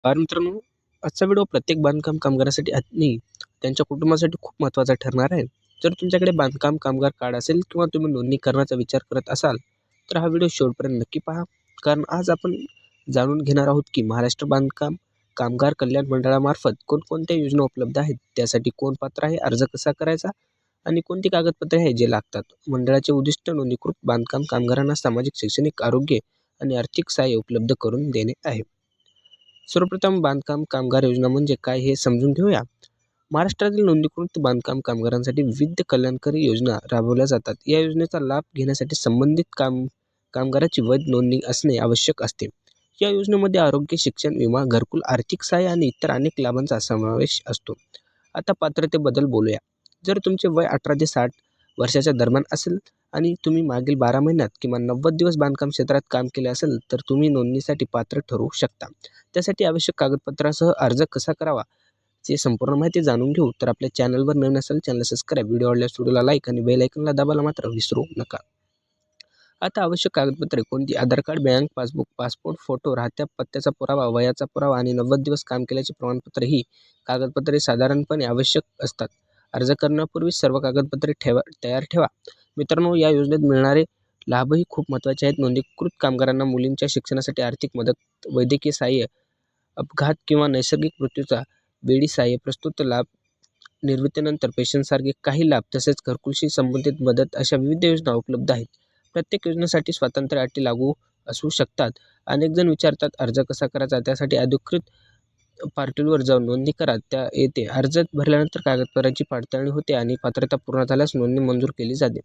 मित्रांनो, आजचा व्हिडिओ प्रत्येक बांधकाम कामगारासाठी आणि त्यांच्या कुटुंबासाठी खूप महत्त्वाचा ठरणार आहे. जर तुमच्याकडे बांधकाम कामगार कार्ड असेल किंवा तुम्ही नोंदणी करण्याचा विचार करत असाल, तर हा व्हिडिओ शेवटपर्यंत नक्की पहा. कारण आज आपण जाणून घेणार आहोत की महाराष्ट्र बांधकाम कामगार कल्याण मंडळामार्फत कोणकोणत्या योजना उपलब्ध आहेत, त्यासाठी कोण पात्र आहे, अर्ज कसा करायचा आणि कोणती कागदपत्रे आहेत जे लागतात. मंडळाचे उद्दिष्ट नोंदणीकृत बांधकाम कामगारांना सामाजिक, शैक्षणिक, आरोग्य आणि आर्थिक सहाय्य उपलब्ध करून देणे आहे. सर्वप्रथम बांधकाम कामगार योजना म्हणजे काय हे समजून घेऊया. महाराष्ट्रातील नोंदणीकृत बांधकाम कामगारांसाठी विविध कल्याणकारी योजना राबवल्या जातात. या योजनेचा लाभ घेण्यासाठी संबंधित कामगाराची वैध नोंदणी असणे आवश्यक असते. या योजनेमध्ये आरोग्य, शिक्षण, विमा, घरकुल, आर्थिक सहाय्य आणि इतर अनेक लाभांचा समावेश असतो. आता पात्रतेबद्दल बोलूया. जर तुमचे वय 18 ते 60 वर्षाच्या दरम्यान असेल आणि तुम्ही मागील 12 महिन्यात किंवा 90 दिवस बांधकाम क्षेत्रात काम केले असेल, तर तुम्ही नोंदणीसाठी पात्र ठरवू शकता. त्यासाठी आवश्यक कागदपत्रासह अर्ज कसा करावा ची संपूर्ण माहिती जाणून घेऊ. तर आपल्या चॅनलवर नवीन असेल चॅनल सबस्क्राईब, व्हिडिओ आवडल्यास व्हिडिओला लाईक आणि बेल आयकॉनला दाबायला मात्र विसरू नका. आता आवश्यक कागदपत्रे कोणती? Aadhaar card, bank passbook, passport photo, राहत्या पत्त्याचा पुरावा, वयाचा पुरावा आणि 90 दिवस काम केल्याचे प्रमाणपत्र ही कागदपत्रे साधारणपणे आवश्यक असतात. अर्ज करण्यापूर्वी सर्व कागदपत्रे तयार ठेवा. मित्रांनो, या योजनेत मिळणारे लाभही खूप महत्त्वाचे आहेत. नोंदणीकृत कामगारांना मुलींच्या शिक्षणासाठी आर्थिक मदत, वैद्यकीय सहाय्य, अपघात किंवा नैसर्गिक मृत्यूचा वेळी सहाय्य, प्रस्तुत लाभ, निवृत्तीनंतर पेन्शनसारखे काही लाभ, तसेच घरकुलशी संबंधित मदत अशा विविध योजना उपलब्ध आहेत. प्रत्येक योजनेसाठी स्वतंत्र अटी लागू असू शकतात. अनेक जण विचारतात, अर्ज कसा करायचा? त्यासाठी अधिकृत पोर्टलवर जाऊन नोंदणी करा. त्या येते. अर्ज भरल्यानंतर कागदपत्रांची पडताळणी होते आणि पात्रता पूर्ण झाल्यास नोंदणी मंजूर केली जाते.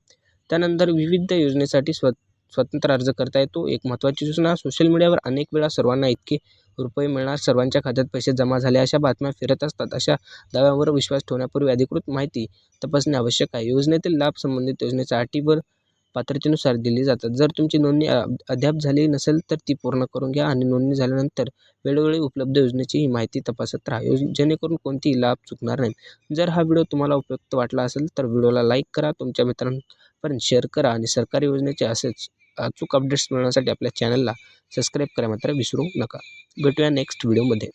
त्यानंतर विविध योजनेसाठी स्वतंत्र अर्ज करता येतो. एक महत्त्वाची सूचना, सोशल मीडियावर अनेक वेळा सर्वांना इतके रुपये मिळणार, सर्वांच्या खात्यात पैसे जमा झाले अशा बातम्या फिरत असतात. अशा दाव्यावर विश्वास ठेवण्यापूर्वी अधिकृत माहिती तपासणे आवश्यक आहे. योजनेतील लाभ संबंधित योजनेच्या अटी व पात्रतेनुसार दिली जातात. जर तुमची नोंदणी अद्याप झाली नसेल तर ती पूर्ण करून घ्या आणि नोंदणी झाल्यानंतर वेळोवेळी उपलब्ध योजनेची माहिती तपासत राहा, जेणेकरून कोणतीही लाभ चुकणार नाही. जर हा व्हिडिओ तुम्हाला उपयुक्त वाटला असेल तर व्हिडिओला लाईक करा, तुमच्या मित्रांपर्यंत शेअर करा आणि सरकारी योजनेचे असेच अचूक अपडेट्स मिळवण्यासाठी आपल्या चॅनलला सबस्क्राईब करा मात्र विसरू नका. भेटूया नेक्स्ट व्हिडिओमध्ये.